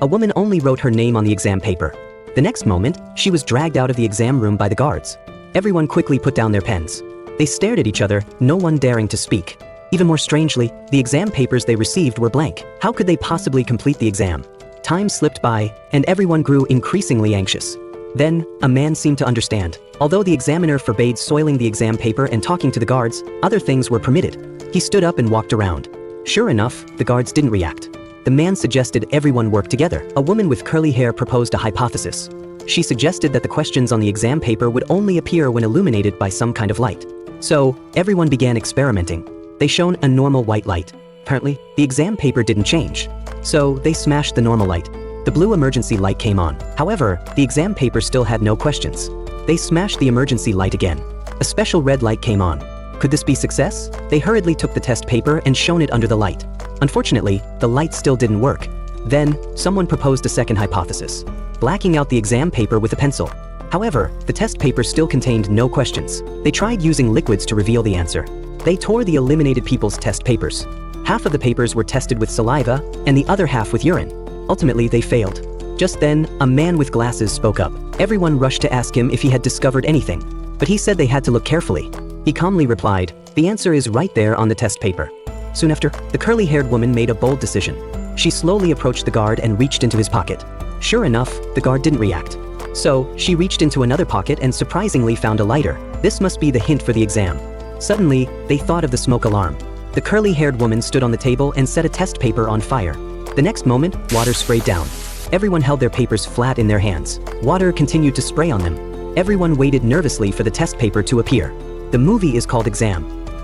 A woman only wrote her name on the exam paper. The next moment, she was dragged out of the exam room by the guards. Everyone quickly put down their pens. They stared at each other, no one daring to speak. Even more strangely, the exam papers they received were blank. How could they possibly complete the exam? Time slipped by, and everyone grew increasingly anxious. Then, a man seemed to understand. Although the examiner forbade soiling the exam paper and talking to the guards, other things were permitted. He stood up and walked around. Sure enough, the guards didn't react. The man suggested everyone work together. A woman with curly hair proposed a hypothesis. She suggested that the questions on the exam paper would only appear when illuminated by some kind of light. So, everyone began experimenting. They shone a normal white light. Apparently, the exam paper didn't change. So, they smashed the normal light. The blue emergency light came on. However, the exam paper still had no questions. They smashed the emergency light again. A special red light came on. Could this be success? They hurriedly took the test paper and shone it under the light. Unfortunately, the light still didn't work. Then, someone proposed a second hypothesis, blacking out the exam paper with a pencil. However, the test paper still contained no questions. They tried using liquids to reveal the answer. They tore the eliminated people's test papers. Half of the papers were tested with saliva, and the other half with urine. Ultimately, they failed. Just then, a man with glasses spoke up. Everyone rushed to ask him if he had discovered anything, but he said they had to look carefully. He calmly replied, "The answer is right there on the test paper." Soon after, the curly-haired woman made a bold decision. She slowly approached the guard and reached into his pocket. Sure enough, the guard didn't react. So, she reached into another pocket and surprisingly found a lighter. This must be the hint for the exam. Suddenly, they thought of the smoke alarm. The curly-haired woman stood on the table and set a test paper on fire. The next moment, water sprayed down. Everyone held their papers flat in their hands. Water continued to spray on them. Everyone waited nervously for the test paper to appear. The movie is called Exam.